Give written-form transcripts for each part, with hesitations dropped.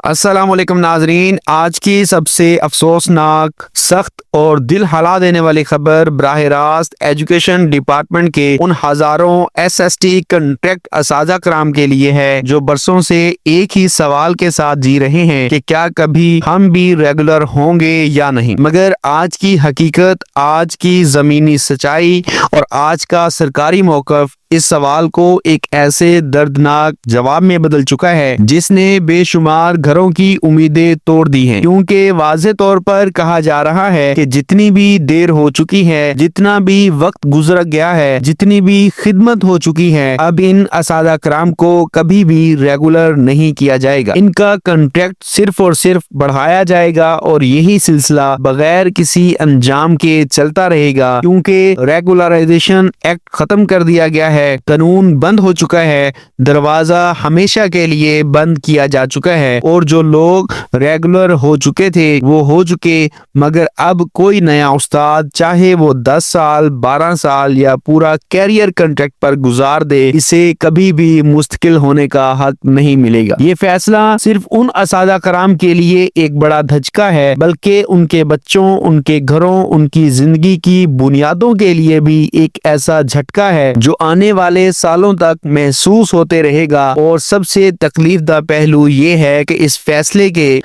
السلام علیکم ناظرین، آج کی سب سے افسوسناک، سخت اور دل ہلا دینے والی خبر براہ راست ایجوکیشن ڈپارٹمنٹ کے ان ہزاروں ایس ایس ٹی کنٹریکٹ اساتذہ کرام کے لیے ہے جو برسوں سے ایک ہی سوال کے ساتھ جی رہے ہیں کہ کیا کبھی ہم بھی ریگولر ہوں گے یا نہیں۔ مگر آج کی حقیقت، آج کی زمینی سچائی اور آج کا سرکاری موقف اس سوال کو ایک ایسے دردناک جواب میں بدل چکا ہے جس نے بے شمار گھروں کی امیدیں توڑ دی ہیں، کیونکہ واضح طور پر کہا جا رہا ہے کہ جتنی بھی دیر ہو چکی ہے، جتنا بھی وقت گزر گیا ہے، جتنی بھی خدمت ہو چکی ہے، اب ان اساتذہ کرام کو کبھی بھی ریگولر نہیں کیا جائے گا۔ ان کا کنٹریکٹ صرف اور صرف بڑھایا جائے گا اور یہی سلسلہ بغیر کسی انجام کے چلتا رہے گا، کیونکہ ریگولرائزیشن ایکٹ ختم کر دیا گیا ہے، قانون بند ہو چکا ہے، دروازہ ہمیشہ کے لیے بند کیا جا چکا ہے، اور جو لوگ ریگولر ہو چکے تھے وہ ہو چکے، مگر اب کوئی نیا استاد چاہے وہ 10 سال 12 سال یا پورا کیریئر کنٹریکٹ پر گزار دے، اسے کبھی بھی مستقل ہونے کا حق نہیں ملے گا۔ یہ فیصلہ صرف ان اساتذہ کرام کے لیے ایک بڑا دھچکا ہے، بلکہ ان کے بچوں، ان کے گھروں، ان کی زندگی کی بنیادوں کے لیے بھی ایک ایسا جھٹکا ہے جو آنے والے سالوں تک محسوس ہوتے رہے گا۔ اور سب سے تکلیف دہ پہلو یہ ہے کہ اس فیصلے کے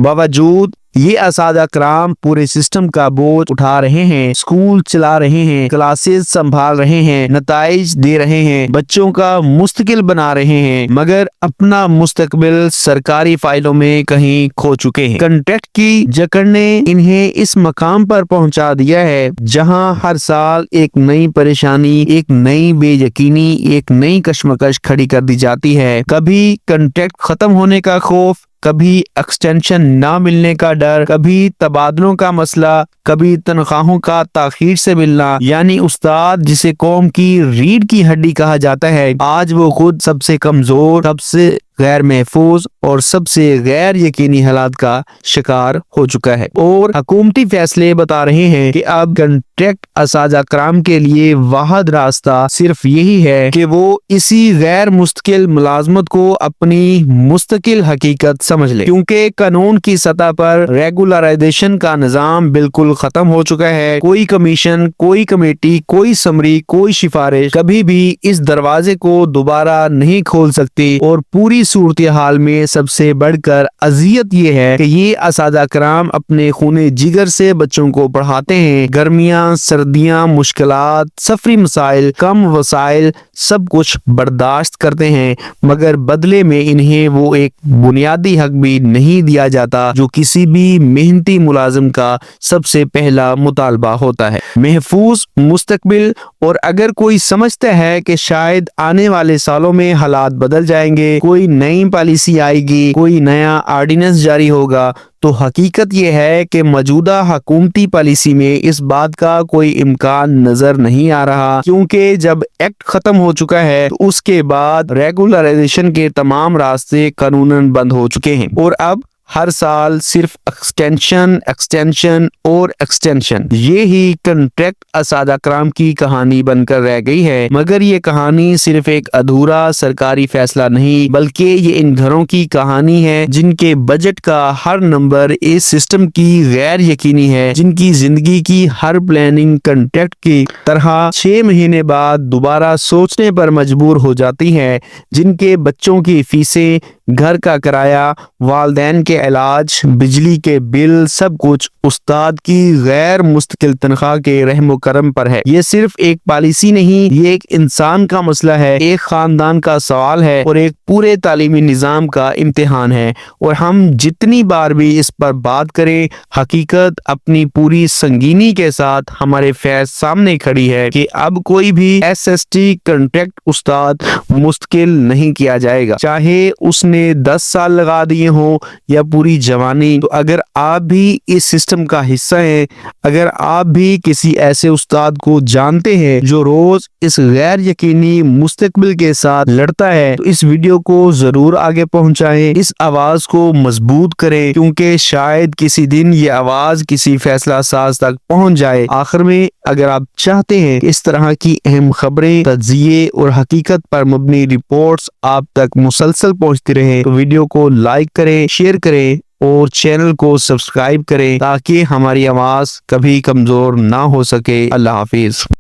باوجود یہ اساتذہ کرام پورے سسٹم کا بوجھ اٹھا رہے ہیں، اسکول چلا رہے ہیں، کلاسز سنبھال رہے ہیں، نتائج دے رہے ہیں، بچوں کا مستقل بنا رہے ہیں، مگر اپنا مستقبل سرکاری فائلوں میں کہیں کھو چکے ہیں۔ کنٹریکٹ کی جکڑ نے انہیں اس مقام پر پہنچا دیا ہے جہاں ہر سال ایک نئی پریشانی، ایک نئی بے یقینی، ایک نئی کشمکش کھڑی کر دی جاتی ہے۔ کبھی کنٹریکٹ ختم ہونے کا خوف، کبھی ایکسٹینشن نہ ملنے کا ڈر، کبھی تبادلوں کا مسئلہ، کبھی تنخواہوں کا تاخیر سے ملنا، یعنی استاد جسے قوم کی ریڑھ کی ہڈی کہا جاتا ہے، آج وہ خود سب سے کمزور، سب سے غیر محفوظ اور سب سے غیر یقینی حالات کا شکار ہو چکا ہے۔ اور حکومتی فیصلے بتا رہے ہیں کہ اب کنٹریکٹ اساتذہ کرام کے لیے واحد راستہ صرف یہی ہے کہ وہ اسی غیر مستقل ملازمت کو اپنی مستقل حقیقت سمجھ لے، کیونکہ قانون کی سطح پر ریگولرائزیشن کا نظام بالکل ختم ہو چکا ہے۔ کوئی کمیشن، کوئی کمیٹی، کوئی سمری، کوئی سفارش کبھی بھی اس دروازے کو دوبارہ نہیں کھول سکتی۔ اور پوری صورتحال میں سب سے بڑھ کر اذیت یہ ہے کہ یہ اساتذہ کرام اپنے خون جگر سے بچوں کو پڑھاتے ہیں، گرمیاں، سردیاں، مشکلات، سفری مسائل، کم وسائل، سب کچھ برداشت کرتے ہیں، مگر بدلے میں انہیں وہ ایک بنیادی حق بھی نہیں دیا جاتا جو کسی بھی محنتی ملازم کا سب سے پہلا مطالبہ ہوتا ہے: محفوظ مستقبل۔ اور اگر کوئی سمجھتا ہے کہ شاید آنے والے سالوں میں حالات بدل جائیں گے، کوئی نئی پالیسی آئے گی، کوئی نیا آرڈیننس جاری ہوگا، تو حقیقت یہ ہے کہ موجودہ حکومتی پالیسی میں اس بات کا کوئی امکان نظر نہیں آ رہا، کیونکہ جب ایکٹ ختم ہو چکا ہے تو اس کے بعد ریگولرائزیشن کے تمام راستے قانوناً بند ہو چکے ہیں، اور اب ہر سال صرف ایکسٹینشن اور ایکسٹینشن، یہ ہی کنٹریکٹ اساتذہ کرام کی کہانی بن کر رہ گئی ہے۔ مگر یہ کہانی صرف ایک ادھورا سرکاری فیصلہ نہیں، بلکہ یہ ان گھروں کی کہانی ہے جن کے بجٹ کا ہر نمبر اس سسٹم کی غیر یقینی ہے، جن کی زندگی کی ہر پلاننگ کنٹریکٹ کی طرح 6 مہینے بعد دوبارہ سوچنے پر مجبور ہو جاتی ہے، جن کے بچوں کی فیسیں، گھر کا کرایہ، والدین کے علاج، بجلی کے بل، سب کچھ استاد کی غیر مستقل تنخواہ کے رحم و کرم پر ہے۔ یہ صرف ایک پالیسی نہیں، یہ ایک انسان کا مسئلہ ہے، ایک خاندان کا سوال ہے، اور ایک پورے تعلیمی نظام کا امتحان ہے۔ اور ہم جتنی بار بھی اس پر بات کریں، حقیقت اپنی پوری سنگینی کے ساتھ ہمارے فیض سامنے کھڑی ہے کہ اب کوئی بھی ایس ایس ٹی کنٹریکٹ استاد مستقل نہیں کیا جائے گا، چاہے اس نے 10 سال لگا دیے ہوں یا پوری جوانی۔ تو اگر آپ بھی اس سسٹم کا حصہ ہیں، اگر آپ بھی کسی ایسے استاد کو جانتے ہیں جو روز اس غیر یقینی مستقبل کے ساتھ لڑتا ہے، تو اس ویڈیو کو ضرور آگے پہنچائیں، اس آواز کو مضبوط کریں، کیونکہ شاید کسی دن یہ آواز کسی فیصلہ ساز تک پہنچ جائے۔ آخر میں اگر آپ چاہتے ہیں کہ اس طرح کی اہم خبریں، تجزیے اور حقیقت پر مبنی رپورٹس آپ تک مسلسل پہنچتی رہے تو ویڈیو کو لائک کریں، شیئر کریں اور چینل کو سبسکرائب کریں تاکہ ہماری آواز کبھی کمزور نہ ہو سکے۔ اللہ حافظ۔